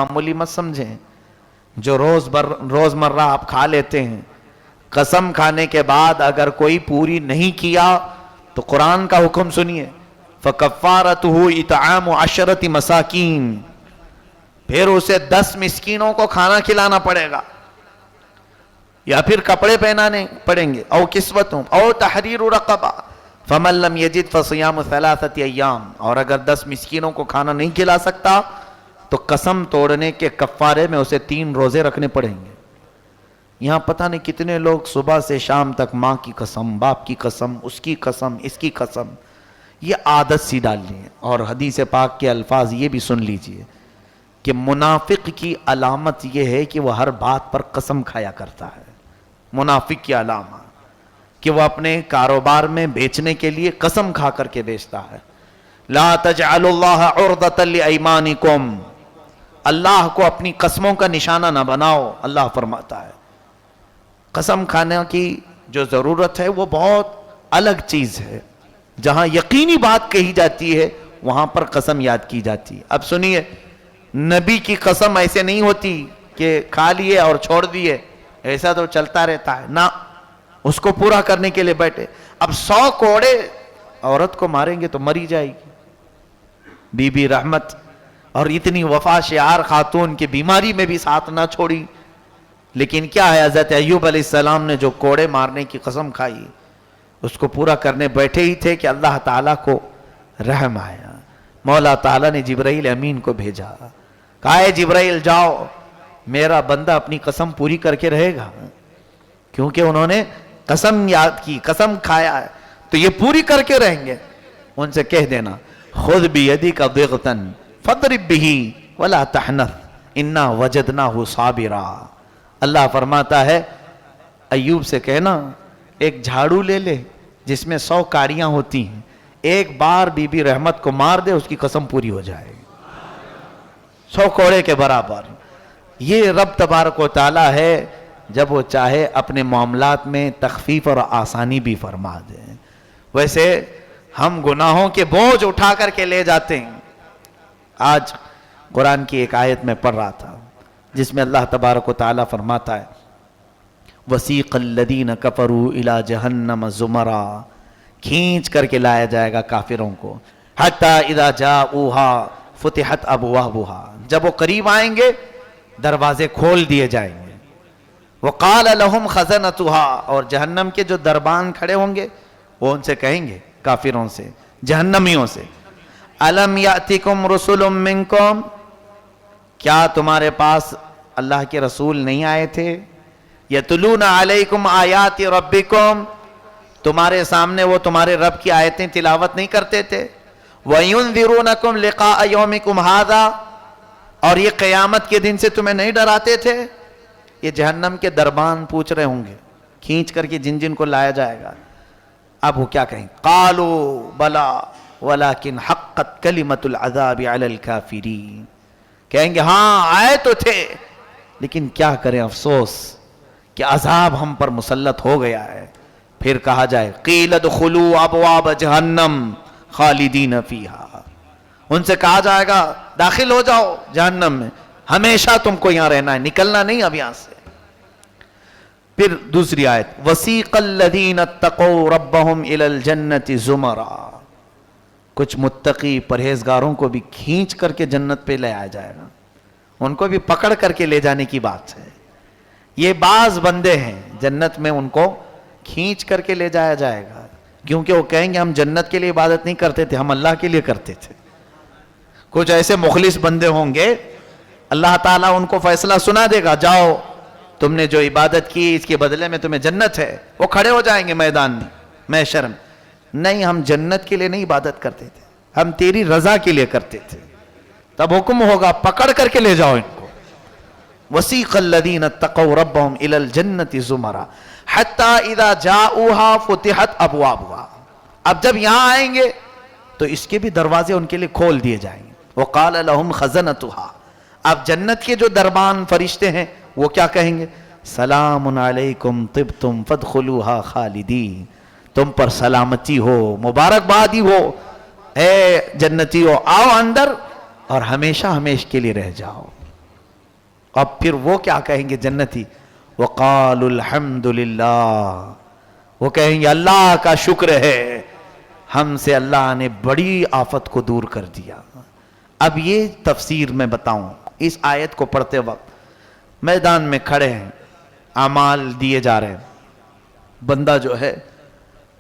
معمولی مت سمجھیں، جو روزمرہ آپ کھا لیتے ہیں، قسم کھانے کے بعد اگر کوئی پوری نہیں کیا تو قرآن کا حکم سنیے، فَكَفَّارَتُهُ إِطْعَامُ عَشْرَةِ مَسَاكِينَ، پھر اسے 10 مسکینوں کو کھانا کھلانا پڑے گا، یا پھر کپڑے پہنانے پڑیں گے، او کسوتہم او تحریر رقبہ، فَمَن لَّمْ يَجِدْ فَصِيَامُ 3 أَيَّامٍ، اور اگر 10 مسکینوں کو کھانا نہیں کھلا سکتا تو قسم توڑنے کے کفارے میں اسے 3 روزے رکھنے پڑیں گے۔ یہاں پتہ نہیں کتنے لوگ صبح سے شام تک ماں کی قسم، باپ کی قسم، اس کی قسم، اس کی قسم، یہ عادت سی ڈال لی ہے۔ اور حدیث پاک کے الفاظ یہ بھی سن لیجئے کہ منافق کی علامت یہ ہے کہ وہ ہر بات پر قسم کھایا کرتا ہے۔ منافق کی علامت کہ وہ اپنے کاروبار میں بیچنے کے لیے قسم کھا کر کے بیچتا ہے۔ لا تجعلوا اللہ عرضۃ لایمانکم، اللہ کو اپنی قسموں کا نشانہ نہ بناؤ، اللہ فرماتا ہے۔ قسم کھانے کی جو ضرورت ہے وہ بہت الگ چیز ہے، جہاں یقینی بات کہی جاتی ہے وہاں پر قسم یاد کی جاتی ہے۔ اب سنیے، نبی کی قسم ایسے نہیں ہوتی کہ کھا لیے اور چھوڑ دیے، ایسا تو چلتا رہتا ہے، نہ، اس کو پورا کرنے کے لیے بیٹھے۔ اب 100 کوڑے عورت کو ماریں گے تو مری جائے گی۔ بی بی رحمت اور اتنی وفا شعار خاتون کی بیماری میں بھی ساتھ نہ چھوڑی، لیکن کیا ہے، حضرت ایوب علیہ السلام نے جو کوڑے مارنے کی قسم کھائی اس کو پورا کرنے بیٹھے ہی تھے کہ اللہ تعالیٰ کو رحم آیا، مولا تعالیٰ نے جبرائیل امین کو بھیجا، کہا ہے جبرائیل جاؤ، میرا بندہ اپنی قسم پوری کر کے رہے گا، کیونکہ انہوں نے قسم یاد کی، قسم کھایا ہے تو یہ پوری کر کے رہیں گے۔ ان سے کہہ دینا خذ بیدک ضغطا فاضرب بہ ولا تحنث انا وجدناہ صابرا۔ اللہ فرماتا ہے ایوب سے کہنا ایک جھاڑو لے لے جس میں 100 کاڑیاں ہوتی ہیں، ایک بار بی بی رحمت کو مار دے، اس کی قسم پوری ہو جائے، 100 کوڑے کے برابر۔ یہ رب تبارک و تعالی ہے، جب وہ چاہے اپنے معاملات میں تخفیف اور آسانی بھی فرما دے۔ ویسے ہم گناہوں کے بوجھ اٹھا کر کے لے جاتے ہیں۔ آج قرآن کی ایک آیت میں پڑھ رہا تھا جس میں اللہ تبارک و تعالی فرماتا ہے وَسِيقَ الَّذِينَ كَفَرُوا إِلَى جَهَنَّمَ زُمَرًا، کھینچ کر کے لایا جائے گا کافروں کو، حَتَّى إِذَا جَاءُوهَا فُتِحَتْ أَبْوَابُهَا، جب وہ قریب آئیں گے دروازے کھول دیے جائیں گے، وَقَالَ لَهُمْ خَزَنَتُهَا، اور جہنم کے جو دربان کھڑے ہوں گے وہ ان سے کہیں گے، کافروں سے، جہنمیوں سے، أَلَمْ يَأْتِكُمْ رُسُلٌ مِّنْكُمْ، کیا تمہارے پاس اللہ کے رسول نہیں آئے تھے؟ یتلون علیکم آیات ربکم، تمہارے سامنے وہ تمہارے رب کی آیتیں تلاوت نہیں کرتے تھے؟ وینذرونکم لقاء یومکم ھذا، اور یہ قیامت کے دن سے تمہیں نہیں ڈراتے تھے؟ یہ جہنم کے دربان پوچھ رہے ہوں گے، کھینچ کر کے جن جن کو لایا جائے گا۔ اب وہ کیا کہیں؟ قالوا بلا ولکن حقت کلمۃ العذاب علی الکافرین، کہیں گے ہاں آئے تو تھے لیکن کیا کریں، افسوس کہ عذاب ہم پر مسلط ہو گیا ہے۔ پھر کہا جائے قیل ادخلوا ابواب جہنم خالدین فیہا، ان سے کہا جائے گا داخل ہو جاؤ جہنم میں، ہمیشہ تم کو یہاں رہنا ہے، نکلنا نہیں اب یہاں سے۔ پھر دوسری آیت وسیق الذین اتقوا ربهم الی الجنۃ زمرا، کچھ متقی پرہیزگاروں کو بھی کھینچ کر کے جنت پہ لے آیا جائے گا، ان کو بھی پکڑ کر کے لے جانے کی بات ہے۔ یہ بعض بندے ہیں جنت میں ان کو کھینچ کر کے لے جایا جائے گا، کیونکہ وہ کہیں گے ہم جنت کے لیے عبادت نہیں کرتے تھے، ہم اللہ کے لیے کرتے تھے۔ کچھ ایسے مخلص بندے ہوں گے، اللہ تعالیٰ ان کو فیصلہ سنا دے گا جاؤ تم نے جو عبادت کی اس کے بدلے میں تمہیں جنت ہے، وہ کھڑے ہو جائیں گے میدان میں محشر میں، نہیں ہم جنت کے لیے نہیں عبادت کرتے تھے، ہم تیری رضا کے لیے کرتے تھے۔ تب حکم ہوگا پکڑ کر کے لے جاؤ ان کو۔ وسیق الذین اتقوا ربهم الی الجنۃ زمرا حتی اذا جاءوها فتحت ابوابها، اب جب یہاں آئیں گے تو اس کے بھی دروازے ان کے لیے کھول دیے جائیں گے۔ وقال لهم خزنتها، اب جنت کے جو دربان فرشتے ہیں وہ کیا کہیں گے؟ سلام علیکم طبتم فادخلوها خالدین، تم پر سلامتی ہو، مبارکبادی ہو، اے جنتی ہو، آؤ اندر اور ہمیشہ ہمیشہ کے لیے رہ جاؤ۔ اب پھر وہ کیا کہیں گے جنتی؟ وقالوا الحمدللہ، وہ کہیں گے اللہ کا شکر ہے، ہم سے اللہ نے بڑی آفت کو دور کر دیا۔ اب یہ تفسیر میں بتاؤں، اس آیت کو پڑھتے وقت میدان میں کھڑے ہیں، اعمال دیے جا رہے ہیں، بندہ جو ہے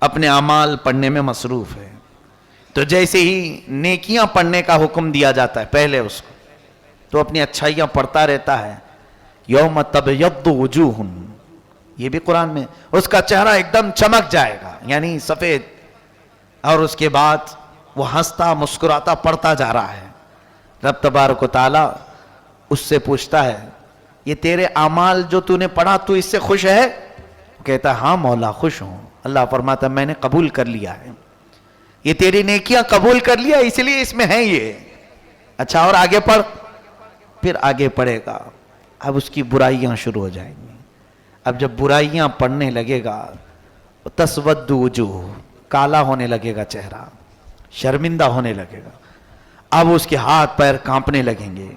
اپنے اعمال پڑھنے میں مصروف ہے، تو جیسے ہی نیکیاں پڑھنے کا حکم دیا جاتا ہے پہلے اس کو، تو اپنی اچھائیاں پڑھتا رہتا ہے۔ یوم تبیض وجوہ، یہ بھی قرآن میں، اس کا چہرہ ایک دم چمک جائے گا، یعنی سفید، اور اس کے بعد وہ ہنستا مسکراتا پڑھتا جا رہا ہے۔ رب تبارک و تعالی اس سے پوچھتا ہے یہ تیرے اعمال جو تو نے پڑھا تو اس سے خوش ہے؟ وہ کہتا ہے ہاں مولا خوش ہوں۔ اللہ فرماتا ہے میں نے قبول کر لیا ہے، یہ تیری نیکیاں قبول کر لیا، اس لیے اس میں ہے یہ۔ اچھا اور آگے پڑھ، پھر آگے پڑھے گا، اب اس کی برائیاں شروع ہو جائیں گی۔ اب جب برائیاں پڑھنے لگے گا، تسود وجوہ، کالا ہونے لگے گا چہرہ، شرمندہ ہونے لگے گا، اب اس کے ہاتھ پیر کانپنے لگیں گے۔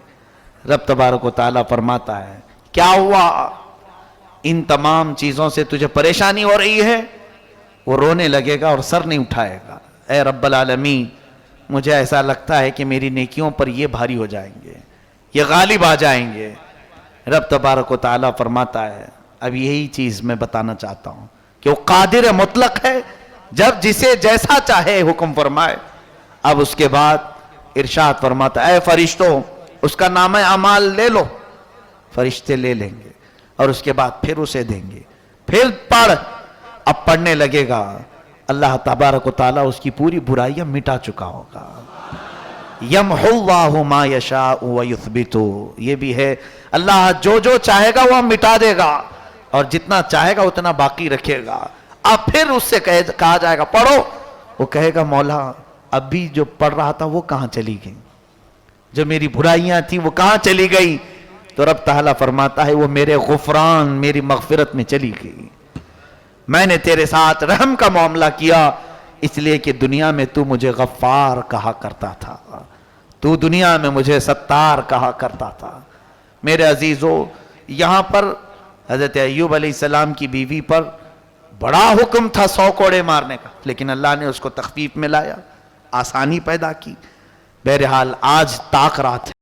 رب تبارک و تعالیٰ فرماتا ہے کیا ہوا؟ ان تمام چیزوں سے تجھے پریشانی ہو رہی ہے؟ وہ رونے لگے گا اور سر نہیں اٹھائے گا، اے رب العالمین مجھے ایسا لگتا ہے کہ میری نیکیوں پر یہ بھاری ہو جائیں گے، یہ غالب آ جائیں گے۔ رب تبارک و تعالیٰ فرماتا ہے اب یہی چیز میں بتانا چاہتا ہوں کہ وہ قادر مطلق ہے، جب جسے جیسا چاہے حکم فرمائے۔ اب اس کے بعد ارشاد فرماتا ہے اے فرشتوں اس کا نامہ اعمال لے لو، فرشتے لے لیں گے اور اس کے بعد پھر اسے دیں گے، پھر پڑھ، اب پڑھنے لگے گا، اللہ تبارک و تعالیٰ اس کی پوری برائیاں مٹا چکا ہوگا۔ یمحو اللہ ما یشاء ویثبت، یہ بھی ہے اللہ جو جو چاہے گا وہ مٹا دے گا اور جتنا چاہے گا اتنا باقی رکھے گا۔ اب پھر اس سے کہا جائے گا پڑھو، وہ کہے گا مولا اب بھی جو پڑھ رہا تھا وہ کہاں چلی گئی، جو میری برائیاں تھیں وہ کہاں چلی گئی؟ تو رب تعالیٰ فرماتا ہے وہ میرے غفران، میری مغفرت میں چلی گئی، میں نے تیرے ساتھ رحم کا معاملہ کیا، اس لیے کہ دنیا میں تو مجھے غفار کہا کرتا تھا، تو دنیا میں مجھے ستار کہا کرتا تھا۔ میرے عزیزو یہاں پر حضرت ایوب علیہ السلام کی بیوی پر بڑا حکم تھا 100 کوڑے مارنے کا، لیکن اللہ نے اس کو تخفیف میں لایا، آسانی پیدا کی۔ بہرحال آج طاق رات ہے۔